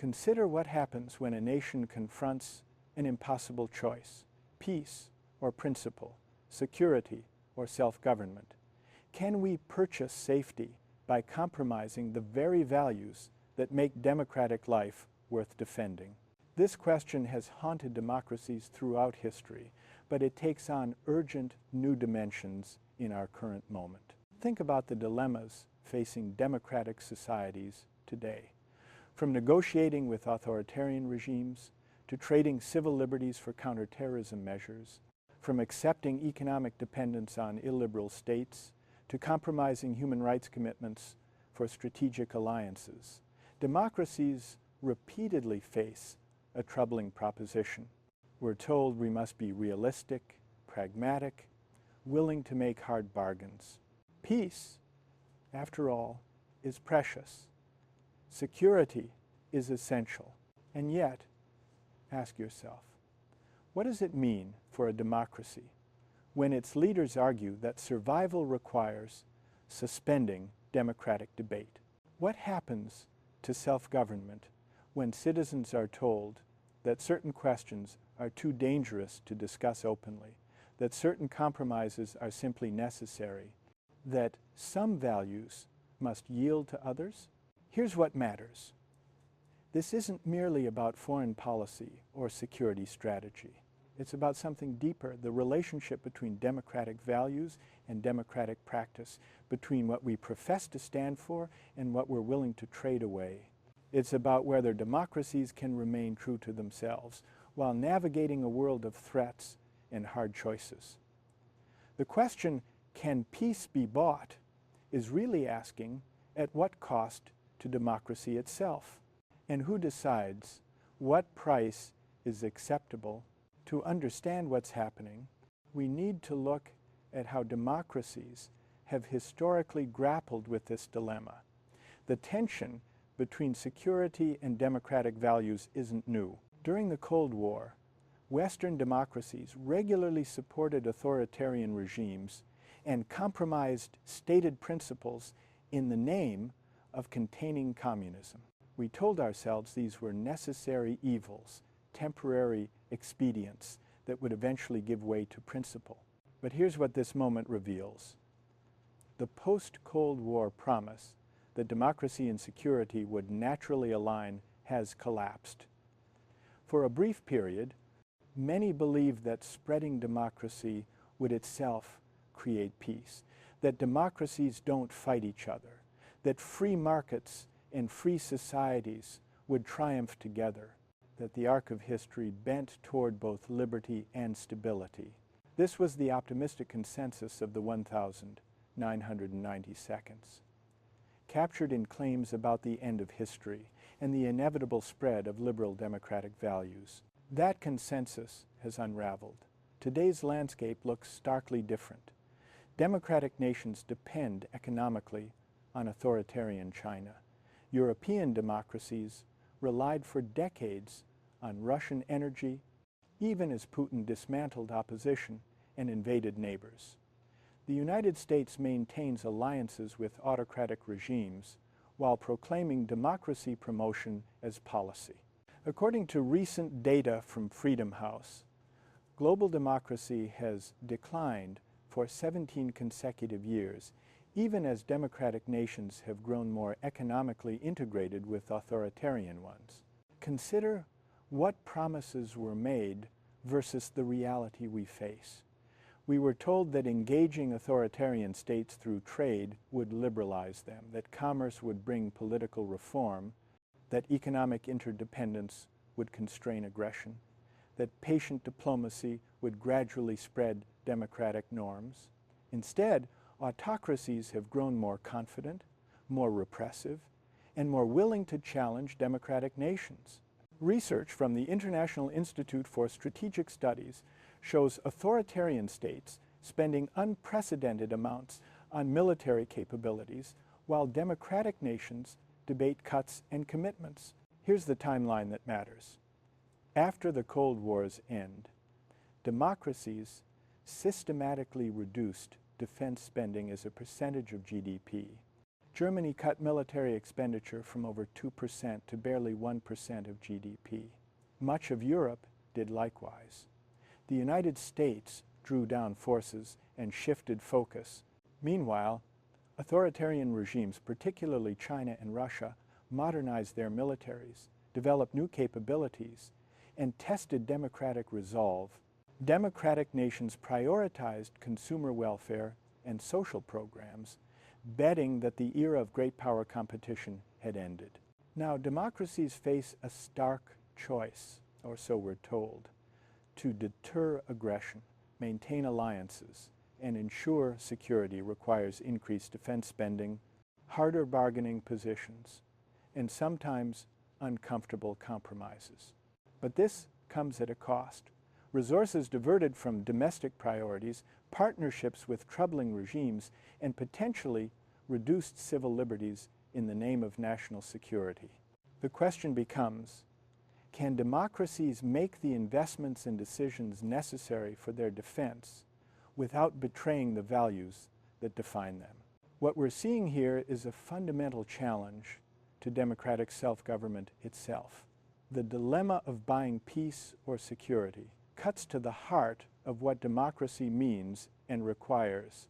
Consider what happens when a nation confronts an impossible choice: peace or principle, security or self-government. Can we purchase safety by compromising the very values that make democratic life worth defending? This question has haunted democracies throughout history, but it takes on urgent new dimensions in our current moment. Think about the dilemmas facing democratic societies today. From negotiating with authoritarian regimes, to trading civil liberties for counterterrorism measures, from accepting economic dependence on illiberal states, to compromising human rights commitments for strategic alliances. Democracies repeatedly face a troubling proposition. We're told we must be realistic, pragmatic, willing to make hard bargains. Peace, after all, is precious. Security is essential. And yet, ask yourself, what does it mean for a democracy when its leaders argue that survival requires suspending democratic debate? What happens to self-government when citizens are told that certain questions are too dangerous to discuss openly, that certain compromises are simply necessary, that some values must yield to others? Here's what matters. This isn't merely about foreign policy or security strategy. It's about something deeper, the relationship between democratic values and democratic practice, between what we profess to stand for and what we're willing to trade away. It's about whether democracies can remain true to themselves while navigating a world of threats and hard choices. The question, can peace be bought, is really asking at what cost to democracy itself? And who decides what price is acceptable? To understand what's happening, we need to look at how democracies have historically grappled with this dilemma. The tension between security and democratic values isn't new. During the Cold War, Western democracies regularly supported authoritarian regimes and compromised stated principles in the name of containing communism. We told ourselves these were necessary evils, temporary expedients that would eventually give way to principle. But here's what this moment reveals. The post-Cold War promise that democracy and security would naturally align has collapsed. For a brief period, many believed that spreading democracy would itself create peace, that democracies don't fight each other, that free markets and free societies would triumph together, that the arc of history bent toward both liberty and stability. This was the optimistic consensus of the 1,990 seconds, captured in claims about the end of history and the inevitable spread of liberal democratic values. That consensus has unraveled. Today's landscape looks starkly different. Democratic nations depend economically on authoritarian China. European democracies relied for decades on Russian energy, even as Putin dismantled opposition and invaded neighbors. The United States maintains alliances with autocratic regimes while proclaiming democracy promotion as policy. According to recent data from Freedom House, global democracy has declined for 17 consecutive years, even as democratic nations have grown more economically integrated with authoritarian ones. Consider what promises were made versus the reality we face. We were told that engaging authoritarian states through trade would liberalize them, that commerce would bring political reform, that economic interdependence would constrain aggression, that patient diplomacy would gradually spread democratic norms. Instead, autocracies have grown more confident, more repressive, and more willing to challenge democratic nations. Research from the International Institute for Strategic Studies shows authoritarian states spending unprecedented amounts on military capabilities, while democratic nations debate cuts and commitments. Here's the timeline that matters. After the Cold War's end, democracies systematically reduced defense spending as a percentage of GDP. Germany cut military expenditure from over 2% to barely 1% of GDP. Much of Europe did likewise. The United States drew down forces and shifted focus. Meanwhile, authoritarian regimes, particularly China and Russia, modernized their militaries, developed new capabilities, and tested democratic resolve. Democratic nations prioritized consumer welfare and social programs, betting that the era of great power competition had ended. Now, democracies face a stark choice, or so we're told, to deter aggression, maintain alliances, and ensure security requires increased defense spending, harder bargaining positions, and sometimes uncomfortable compromises. But this comes at a cost. Resources diverted from domestic priorities, partnerships with troubling regimes, and potentially reduced civil liberties in the name of national security. The question becomes, can democracies make the investments and decisions necessary for their defense without betraying the values that define them? What we're seeing here is a fundamental challenge to democratic self-government itself. The dilemma of buying peace or security cuts to the heart of what democracy means and requires.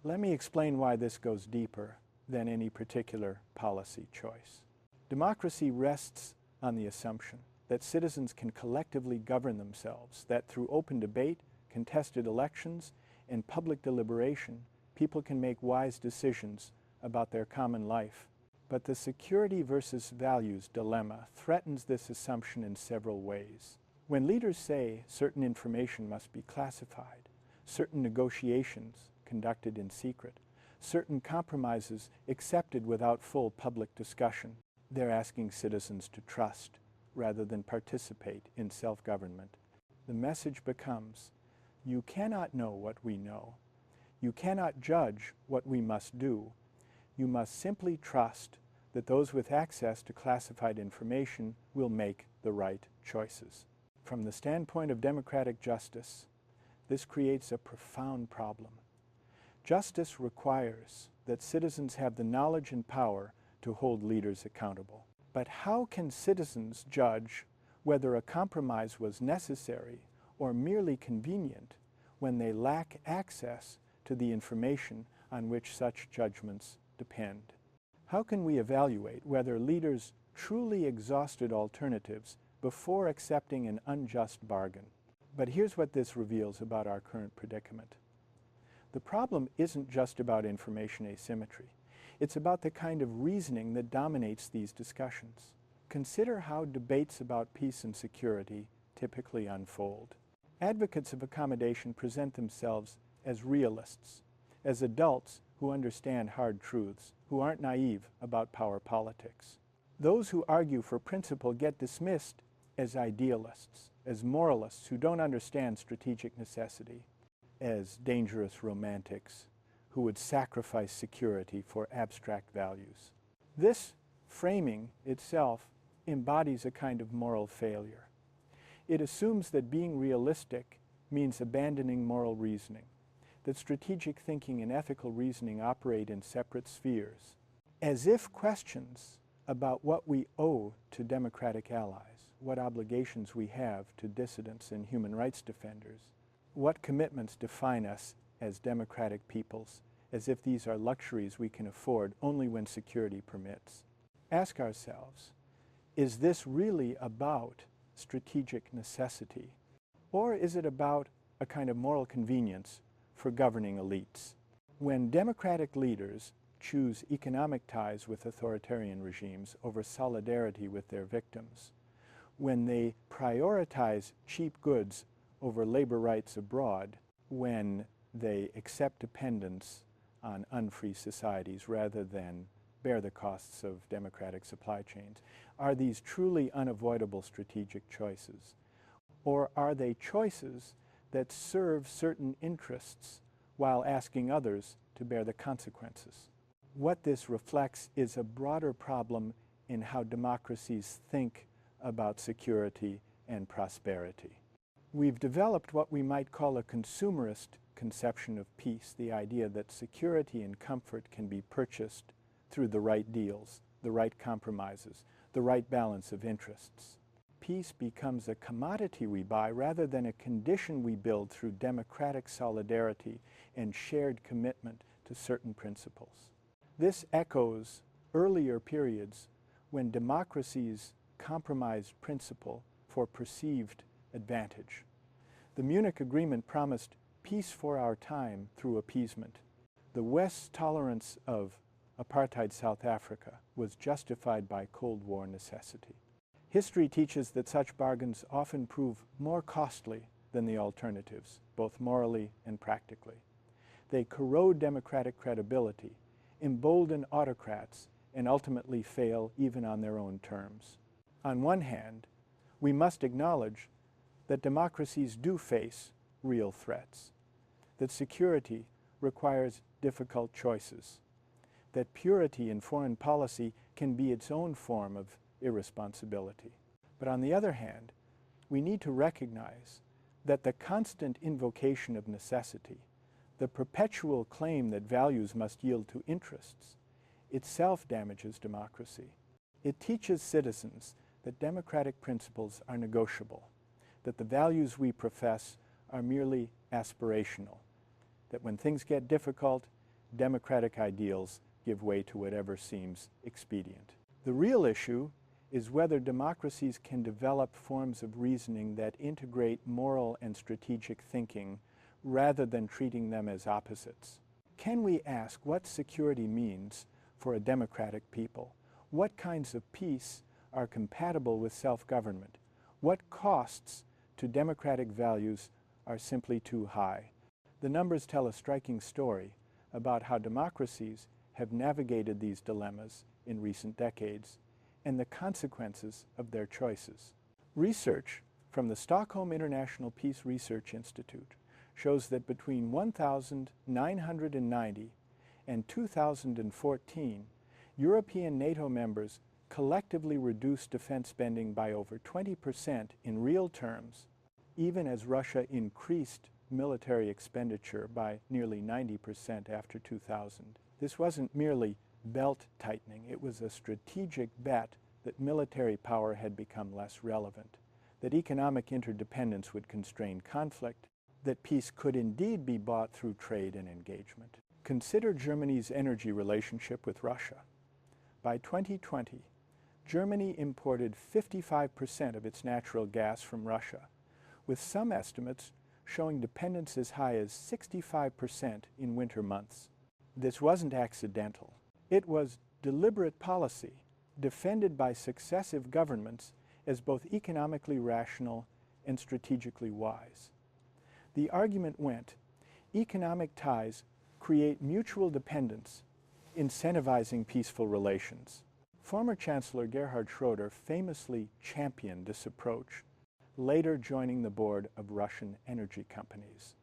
Let me explain why this goes deeper than any particular policy choice. Democracy rests on the assumption that citizens can collectively govern themselves, that through open debate, contested elections, and public deliberation, people can make wise decisions about their common life. But the security versus values dilemma threatens this assumption in several ways. When leaders say certain information must be classified, certain negotiations conducted in secret, certain compromises accepted without full public discussion, they're asking citizens to trust rather than participate in self-government. The message becomes, you cannot know what we know. You cannot judge what we must do. You must simply trust that those with access to classified information will make the right choices. From the standpoint of democratic justice, this creates a profound problem. Justice requires that citizens have the knowledge and power to hold leaders accountable. But how can citizens judge whether a compromise was necessary or merely convenient when they lack access to the information on which such judgments depend? How can we evaluate whether leaders truly exhausted alternatives before accepting an unjust bargain? But here's what this reveals about our current predicament. The problem isn't just about information asymmetry. It's about the kind of reasoning that dominates these discussions. Consider how debates about peace and security typically unfold. Advocates of accommodation present themselves as realists, as adults who understand hard truths, who aren't naive about power politics. Those who argue for principle get dismissed as idealists, as moralists who don't understand strategic necessity, as dangerous romantics who would sacrifice security for abstract values. This framing itself embodies a kind of moral failure. It assumes that being realistic means abandoning moral reasoning, that strategic thinking and ethical reasoning operate in separate spheres, as if questions about what we owe to democratic allies, what obligations we have to dissidents and human rights defenders, what commitments define us as democratic peoples, as if these are luxuries we can afford only when security permits. Ask ourselves, is this really about strategic necessity, or is it about a kind of moral convenience for governing elites? When democratic leaders choose economic ties with authoritarian regimes over solidarity with their victims, when they prioritize cheap goods over labor rights abroad, when they accept dependence on unfree societies rather than bear the costs of democratic supply chains, are these truly unavoidable strategic choices? Or are they choices that serve certain interests while asking others to bear the consequences? What this reflects is a broader problem in how democracies think about security and prosperity. We've developed what we might call a consumerist conception of peace, the idea that security and comfort can be purchased through the right deals, the right compromises, the right balance of interests. Peace becomes a commodity we buy rather than a condition we build through democratic solidarity and shared commitment to certain principles. This echoes earlier periods when democracies compromised principle for perceived advantage. The Munich Agreement promised peace for our time through appeasement. The West's tolerance of apartheid South Africa was justified by Cold War necessity. History teaches that such bargains often prove more costly than the alternatives, both morally and practically. They corrode democratic credibility, embolden autocrats, and ultimately fail even on their own terms. On one hand, we must acknowledge that democracies do face real threats, that security requires difficult choices, that purity in foreign policy can be its own form of irresponsibility. But on the other hand, we need to recognize that the constant invocation of necessity, the perpetual claim that values must yield to interests, itself damages democracy. It teaches citizens that democratic principles are negotiable, that the values we profess are merely aspirational, that when things get difficult, democratic ideals give way to whatever seems expedient. The real issue is whether democracies can develop forms of reasoning that integrate moral and strategic thinking rather than treating them as opposites. Can we ask what security means for a democratic people? What kinds of peace are compatible with self-government? What costs to democratic values are simply too high? The numbers tell a striking story about how democracies have navigated these dilemmas in recent decades and the consequences of their choices. Research from the Stockholm International Peace Research Institute shows that between 1990 and 2014, European NATO members collectively reduced defense spending by over 20% in real terms, even as Russia increased military expenditure by nearly 90% after 2000. This wasn't merely belt tightening, it was a strategic bet that military power had become less relevant, that economic interdependence would constrain conflict, that peace could indeed be bought through trade and engagement. Consider Germany's energy relationship with Russia. By 2020, Germany imported 55% of its natural gas from Russia, with some estimates showing dependence as high as 65% in winter months. This wasn't accidental. It was deliberate policy, defended by successive governments as both economically rational and strategically wise. The argument went, economic ties create mutual dependence, incentivizing peaceful relations. Former Chancellor Gerhard Schroeder famously championed this approach, later joining the board of Russian energy companies.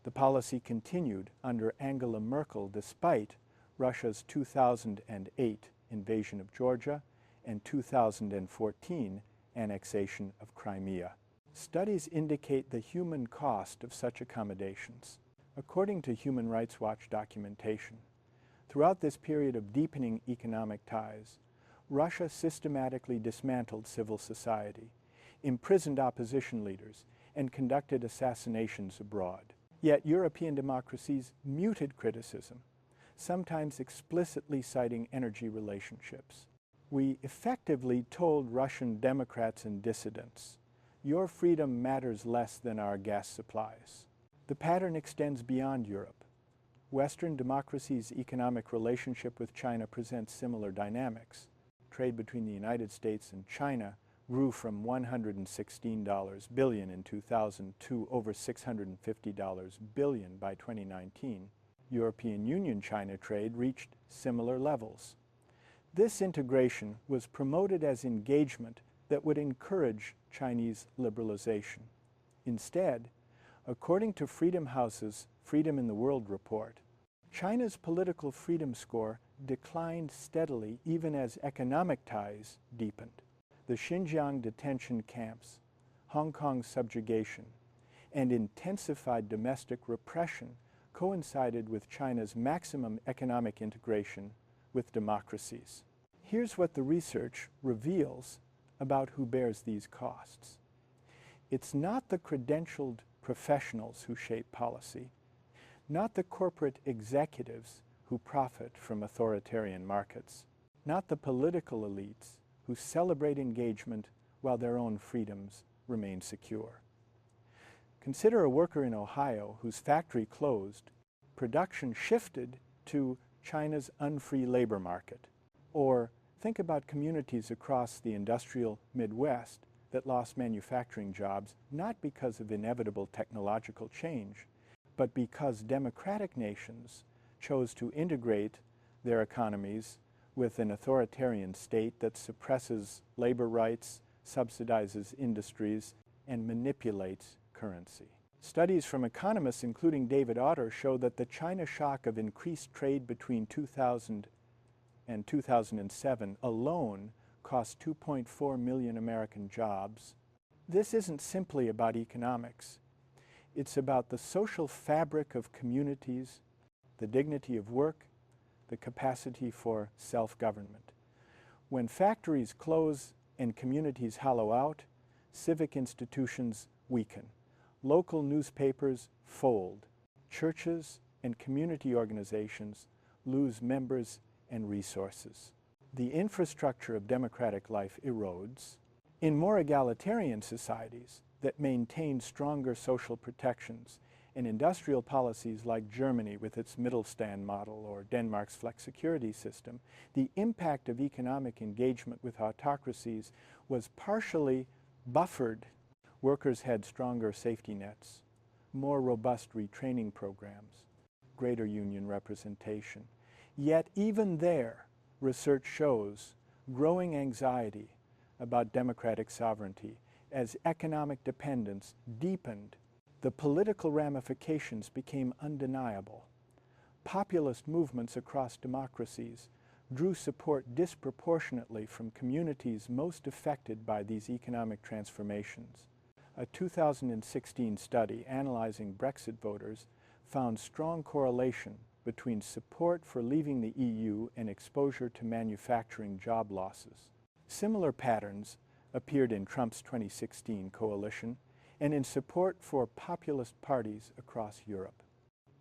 The policy continued under Angela Merkel despite Russia's 2008 invasion of Georgia and 2014 annexation of Crimea. Studies indicate the human cost of such accommodations. According to Human Rights Watch documentation, throughout this period of deepening economic ties, Russia systematically dismantled civil society, imprisoned opposition leaders, and conducted assassinations abroad. Yet European democracies muted criticism, sometimes explicitly citing energy relationships. We effectively told Russian Democrats and dissidents, your freedom matters less than our gas supplies. The pattern extends beyond Europe. Western democracies' economic relationship with China presents similar dynamics. Trade between the United States and China grew from $116 billion in 2000 to over $650 billion by 2019. European Union-China trade reached similar levels. This integration was promoted as engagement that would encourage Chinese liberalization. Instead, according to Freedom House's Freedom in the World report, China's political freedom score declined steadily even as economic ties deepened. The Xinjiang detention camps, Hong Kong's subjugation, and intensified domestic repression coincided with China's maximum economic integration with democracies. Here's what the research reveals about who bears these costs. It's not the credentialed professionals who shape policy, not the corporate executives who profit from authoritarian markets, not the political elites who celebrate engagement while their own freedoms remain secure. Consider a worker in Ohio whose factory closed, production shifted to China's unfree labor market. Or think about communities across the industrial Midwest that lost manufacturing jobs not because of inevitable technological change, but because democratic nations chose to integrate their economies with an authoritarian state that suppresses labor rights, subsidizes industries, and manipulates currency. Studies from economists, including David Otter, show that the China shock of increased trade between 2000 and 2007 alone cost 2.4 million American jobs. This isn't simply about economics. It's about the social fabric of communities, the dignity of work, the capacity for self-government. When factories close and communities hollow out, civic institutions weaken. Local newspapers fold. Churches and community organizations lose members and resources. The infrastructure of democratic life erodes. In more egalitarian societies that maintain stronger social protections and industrial policies like Germany with its Mittelstand model or Denmark's flexicurity system, the impact of economic engagement with autocracies was partially buffered. Workers had stronger safety nets, more robust retraining programs, greater union representation. Yet even there, research shows growing anxiety about democratic sovereignty as economic dependence deepened. The political ramifications became undeniable. Populist movements across democracies drew support disproportionately from communities most affected by these economic transformations. A 2016 study analyzing Brexit voters found strong correlation between support for leaving the EU and exposure to manufacturing job losses. Similar patterns appeared in Trump's 2016 coalition and in support for populist parties across Europe.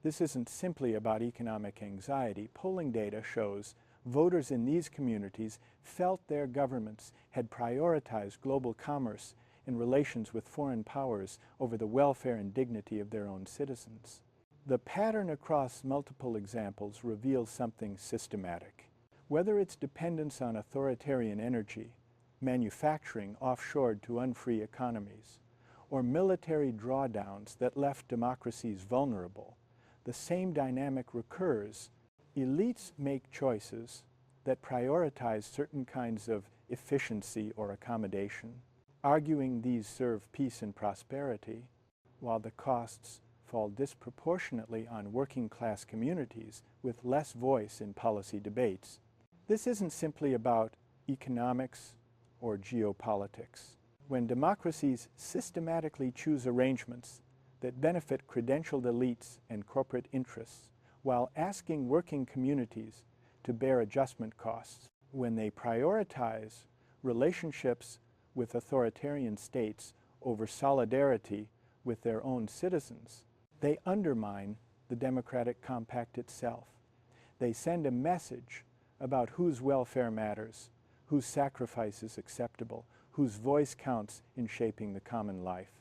This isn't simply about economic anxiety. Polling data shows voters in these communities felt their governments had prioritized global commerce and relations with foreign powers over the welfare and dignity of their own citizens. The pattern across multiple examples reveals something systematic. Whether it's dependence on authoritarian energy, manufacturing offshored to unfree economies, or military drawdowns that left democracies vulnerable, the same dynamic recurs. Elites make choices that prioritize certain kinds of efficiency or accommodation, arguing these serve peace and prosperity, while the costs fall disproportionately on working-class communities with less voice in policy debates. This isn't simply about economics or geopolitics. When democracies systematically choose arrangements that benefit credentialed elites and corporate interests while asking working communities to bear adjustment costs, when they prioritize relationships with authoritarian states over solidarity with their own citizens, they undermine the democratic compact itself. They send a message about whose welfare matters, whose sacrifice is acceptable, whose voice counts in shaping the common life.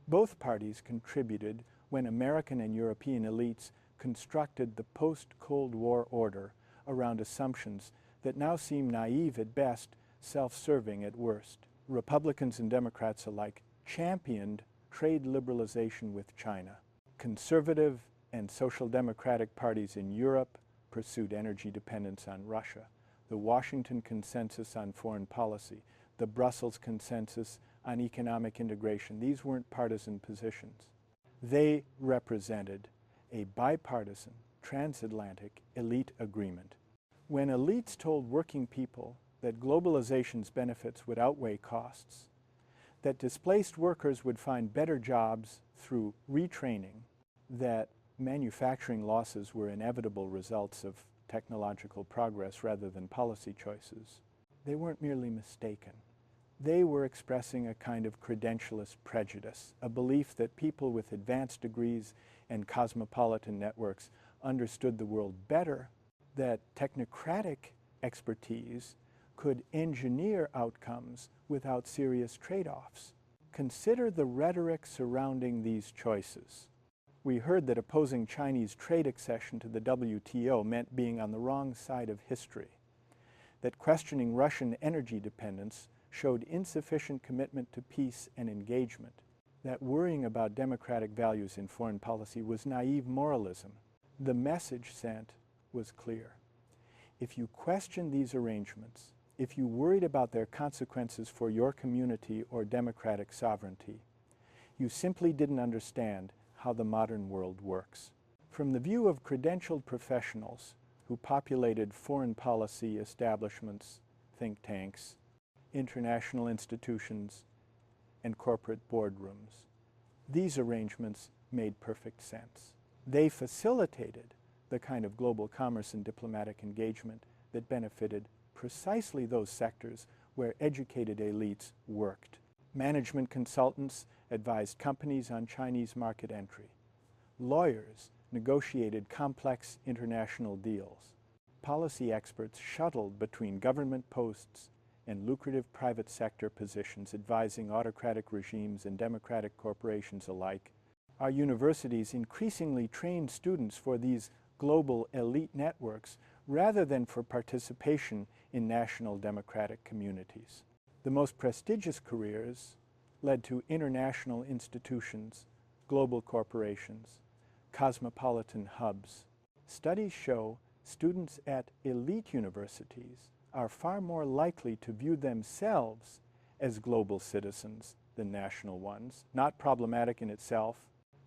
Both parties contributed when American and European elites constructed the post-Cold War order around assumptions that now seem naive at best, self-serving at worst. Republicans and Democrats alike championed trade liberalization with China. Conservative and social democratic parties in Europe pursued energy dependence on Russia. The Washington Consensus on Foreign Policy, the Brussels Consensus on Economic Integration, these weren't partisan positions. They represented a bipartisan, transatlantic elite agreement. When elites told working people that globalization's benefits would outweigh costs, that displaced workers would find better jobs through retraining, that manufacturing losses were inevitable results of technological progress rather than policy choices, they weren't merely mistaken. They were expressing a kind of credentialist prejudice, a belief that people with advanced degrees and cosmopolitan networks understood the world better, that technocratic expertise could engineer outcomes without serious trade-offs. Consider the rhetoric surrounding these choices. We heard that opposing Chinese trade accession to the WTO meant being on the wrong side of history, that questioning Russian energy dependence showed insufficient commitment to peace and engagement, that worrying about democratic values in foreign policy was naive moralism. The message sent was clear. If you question these arrangements, if you worried about their consequences for your community or democratic sovereignty, you simply didn't understand how the modern world works. From the view of credentialed professionals who populated foreign policy establishments, think tanks, international institutions, and corporate boardrooms, these arrangements made perfect sense. They facilitated the kind of global commerce and diplomatic engagement that benefited precisely those sectors where educated elites worked. Management consultants advised companies on Chinese market entry. Lawyers negotiated complex international deals. Policy experts shuttled between government posts and lucrative private sector positions, advising autocratic regimes and democratic corporations alike. Our universities increasingly trained students for these global elite networks rather than for participation in national democratic communities. The most prestigious careers led to international institutions, global corporations, cosmopolitan hubs. Studies show students at elite universities are far more likely to view themselves as global citizens than national ones, not problematic in itself,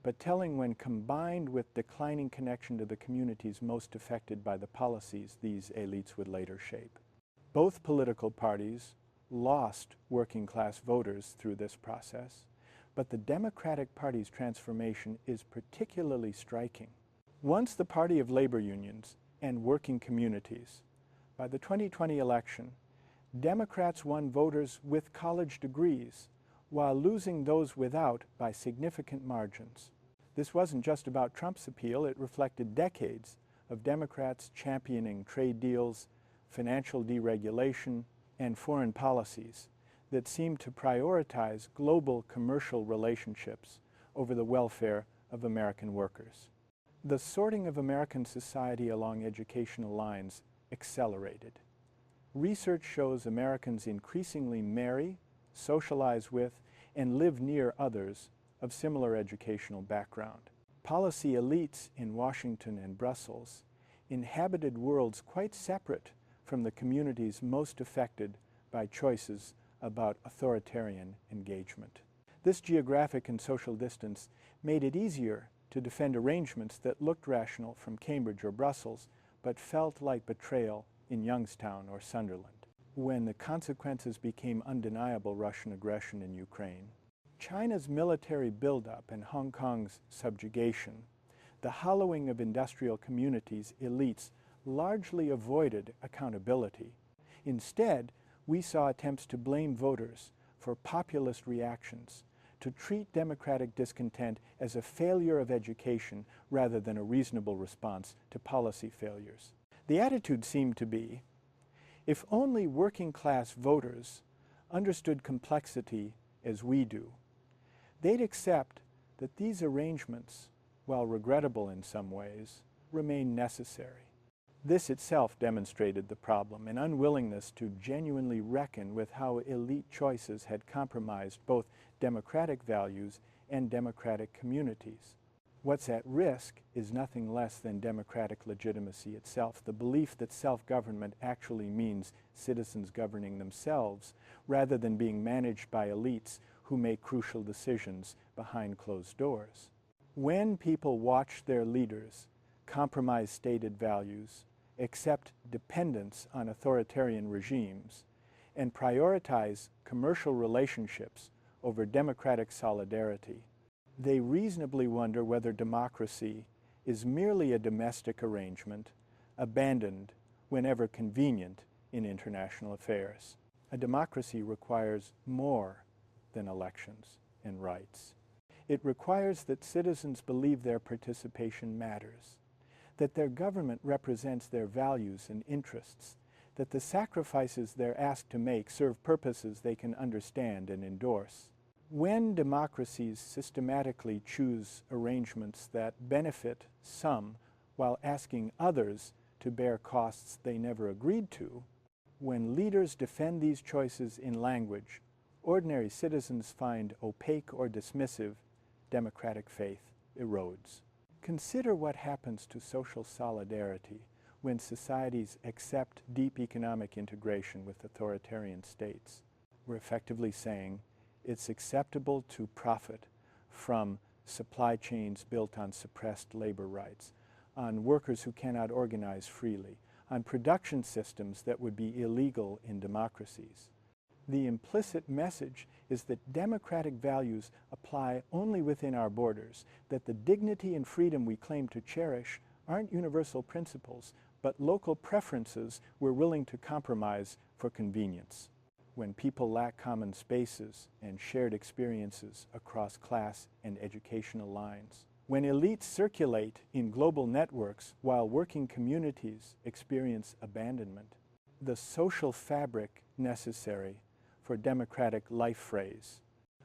but telling when combined with declining connection to the communities most affected by the policies these elites would later shape. Both political parties lost working-class voters through this process, but the Democratic Party's transformation is particularly striking. Once the party of labor unions and working communities, by the 2020 election, Democrats won voters with college degrees while losing those without by significant margins. This wasn't just about Trump's appeal, it reflected decades of Democrats championing trade deals, financial deregulation, and foreign policies that seemed to prioritize global commercial relationships over the welfare of American workers. The sorting of American society along educational lines accelerated. Research shows Americans increasingly marry, socialize with, and live near others of similar educational background. Policy elites in Washington and Brussels inhabited worlds quite separate from the communities most affected by choices about authoritarian engagement. This geographic and social distance made it easier to defend arrangements that looked rational from Cambridge or Brussels, but felt like betrayal in Youngstown or Sunderland. When the consequences became undeniable Russian aggression in Ukraine, China's military buildup and Hong Kong's subjugation, the hollowing of industrial communities, elites largely avoided accountability. Instead, we saw attempts to blame voters for populist reactions, to treat democratic discontent as a failure of education rather than a reasonable response to policy failures. The attitude seemed to be, if only working-class voters understood complexity as we do, they'd accept that these arrangements, while regrettable in some ways, remain necessary. This itself demonstrated the problem, an unwillingness to genuinely reckon with how elite choices had compromised both democratic values and democratic communities. What's at risk is nothing less than democratic legitimacy itself, the belief that self-government actually means citizens governing themselves rather than being managed by elites who make crucial decisions behind closed doors. When people watch their leaders compromise stated values, accept dependence on authoritarian regimes, and prioritize commercial relationships over democratic solidarity, they reasonably wonder whether democracy is merely a domestic arrangement, abandoned whenever convenient in international affairs. A democracy requires more than elections and rights. It requires that citizens believe their participation matters, that their government represents their values and interests, that the sacrifices they're asked to make serve purposes they can understand and endorse. When democracies systematically choose arrangements that benefit some while asking others to bear costs they never agreed to, when leaders defend these choices in language ordinary citizens find opaque or dismissive, democratic faith erodes. Consider what happens to social solidarity when societies accept deep economic integration with authoritarian states. We're effectively saying it's acceptable to profit from supply chains built on suppressed labor rights, on workers who cannot organize freely, on production systems that would be illegal in democracies. The implicit message is that democratic values apply only within our borders, that the dignity and freedom we claim to cherish aren't universal principles, but local preferences we're willing to compromise for convenience. When people lack common spaces and shared experiences across class and educational lines. When elites circulate in global networks while working communities experience abandonment. The social fabric necessary for democratic life phrase.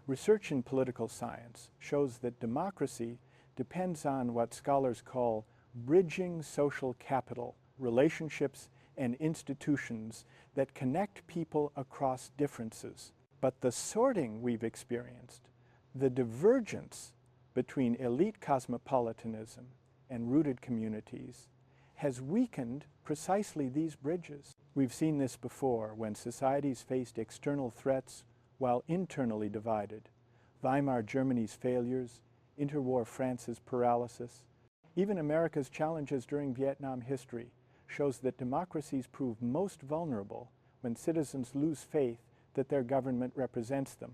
Research in political science shows that democracy depends on what scholars call bridging social capital, relationships and institutions that connect people across differences. But the sorting we've experienced, the divergence between elite cosmopolitanism and rooted communities, has weakened precisely these bridges. We've seen this before when societies faced external threats while internally divided. Weimar Germany's failures, interwar France's paralysis, even America's challenges during Vietnam history shows that democracies prove most vulnerable when citizens lose faith that their government represents them,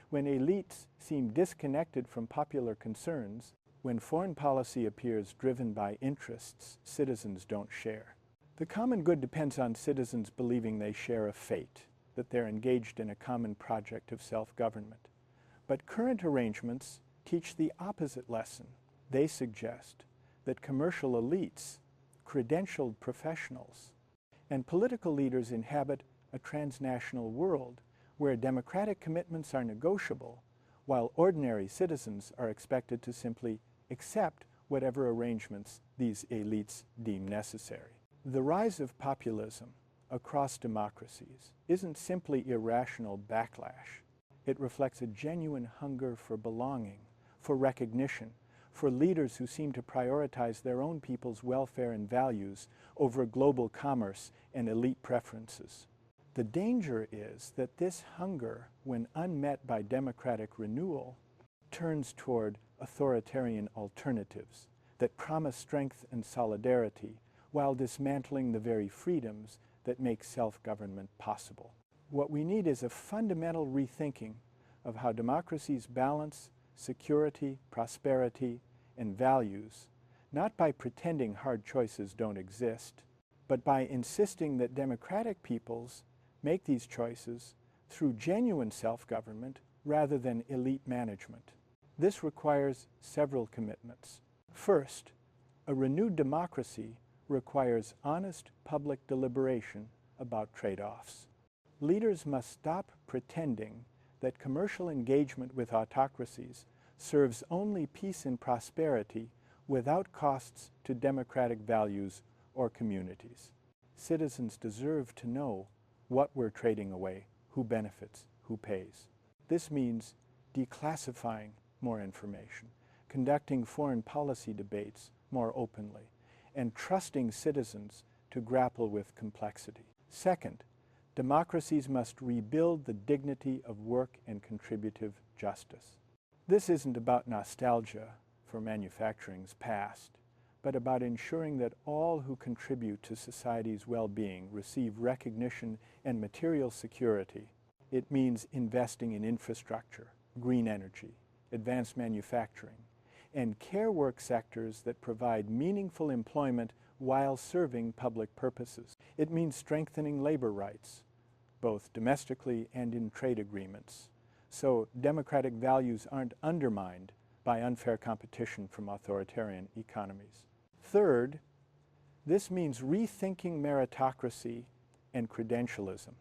when elites seem disconnected from popular concerns, when foreign policy appears driven by interests citizens don't share. The common good depends on citizens believing they share a fate, that they're engaged in a common project of self-government. But current arrangements teach the opposite lesson. They suggest that commercial elites, credentialed professionals, and political leaders inhabit a transnational world where democratic commitments are negotiable, while ordinary citizens are expected to simply accept whatever arrangements these elites deem necessary. The rise of populism across democracies isn't simply irrational backlash. It reflects a genuine hunger for belonging, for recognition, for leaders who seem to prioritize their own people's welfare and values over global commerce and elite preferences. The danger is that this hunger, when unmet by democratic renewal, turns toward authoritarian alternatives that promise strength and solidarity while dismantling the very freedoms that make self-government possible. What we need is a fundamental rethinking of how democracies balance security, prosperity, and values, not by pretending hard choices don't exist, but by insisting that democratic peoples make these choices through genuine self-government rather than elite management. This requires several commitments. First, a renewed democracy requires honest public deliberation about trade-offs. Leaders must stop pretending that commercial engagement with autocracies serves only peace and prosperity without costs to democratic values or communities. Citizens deserve to know what we're trading away, who benefits, who pays. This means declassifying more information, conducting foreign policy debates more openly, and trusting citizens to grapple with complexity. Second, democracies must rebuild the dignity of work and contributive justice. This isn't about nostalgia for manufacturing's past, but about ensuring that all who contribute to society's well-being receive recognition and material security. It means investing in infrastructure, green energy, advanced manufacturing, and care work sectors that provide meaningful employment while serving public purposes. It means strengthening labor rights, both domestically and in trade agreements, so democratic values aren't undermined by unfair competition from authoritarian economies. Third, this means rethinking meritocracy and credentialism.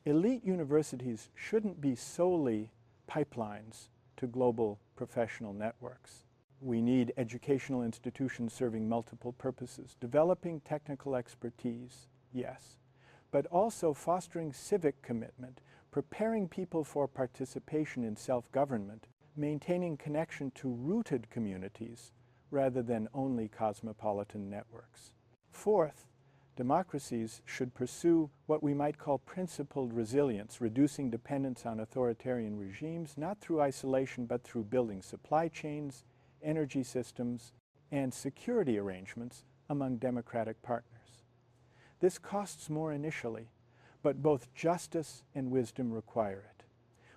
Elite universities shouldn't be solely pipelines to global professional networks. We need educational institutions serving multiple purposes, developing technical expertise, yes, but also fostering civic commitment, preparing people for participation in self-government, maintaining connection to rooted communities rather than only cosmopolitan networks. Fourth, democracies should pursue what we might call principled resilience, reducing dependence on authoritarian regimes, not through isolation but through building supply chains, energy systems, and security arrangements among democratic partners. This costs more initially, but both justice and wisdom require it.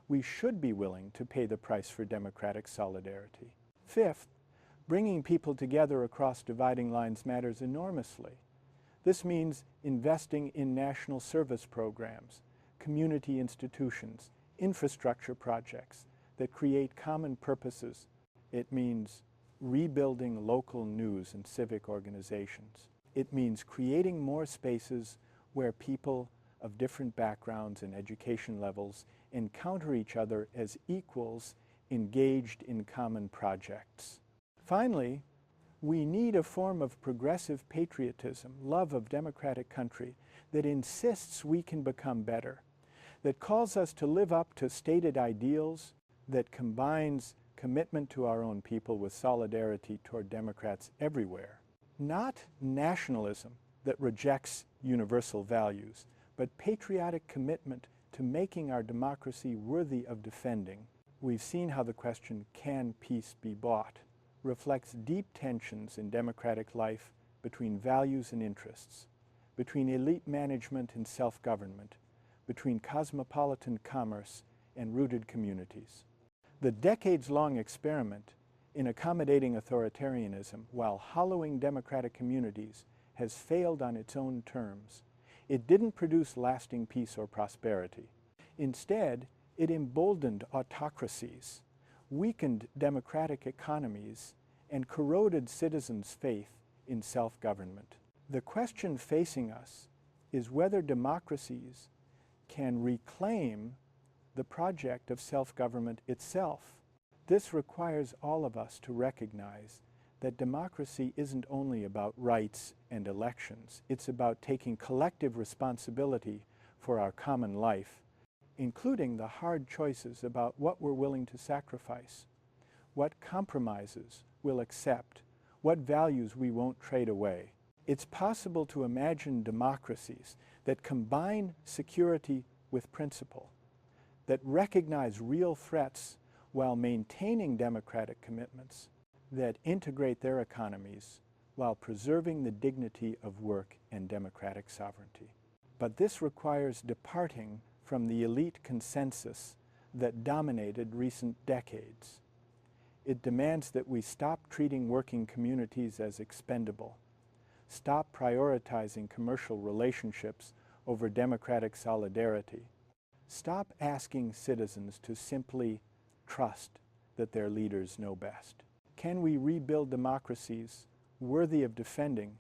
We should be willing to pay the price for democratic solidarity. Fifth, bringing people together across dividing lines matters enormously. This means investing in national service programs, community institutions, infrastructure projects that create common purposes. It means rebuilding local news and civic organizations. It means creating more spaces where people of different backgrounds and education levels encounter each other as equals engaged in common projects. Finally, we need a form of progressive patriotism, love of democratic country, that insists we can become better, that calls us to live up to stated ideals, that combines commitment to our own people with solidarity toward Democrats everywhere. Not nationalism that rejects universal values, but patriotic commitment to making our democracy worthy of defending. We've seen how the question, can peace be bought, reflects deep tensions in democratic life between values and interests, between elite management and self-government, between cosmopolitan commerce and rooted communities. The decades-long experiment in accommodating authoritarianism while hollowing democratic communities has failed on its own terms. It didn't produce lasting peace or prosperity. Instead, it emboldened autocracies, weakened democratic economies, and corroded citizens' faith in self-government. The question facing us is whether democracies can reclaim the project of self-government itself. This requires all of us to recognize that democracy isn't only about rights and elections. It's about taking collective responsibility for our common life, including the hard choices about what we're willing to sacrifice, what compromises we'll accept, what values we won't trade away. It's possible to imagine democracies that combine security with principle, that recognize real threats while maintaining democratic commitments, that integrate their economies while preserving the dignity of work and democratic sovereignty. But this requires departing from the elite consensus that dominated recent decades. It demands that we stop treating working communities as expendable, stop prioritizing commercial relationships over democratic solidarity, stop asking citizens to simply trust that their leaders know best. Can we rebuild democracies worthy of defending,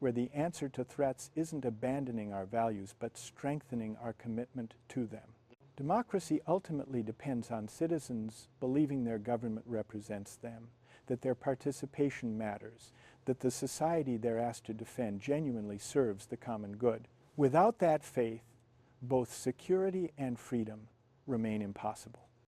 where the answer to threats isn't abandoning our values but strengthening our commitment to them? Democracy ultimately depends on citizens believing their government represents them, that their participation matters, that the society they're asked to defend genuinely serves the common good. Without that faith, both security and freedom remain impossible.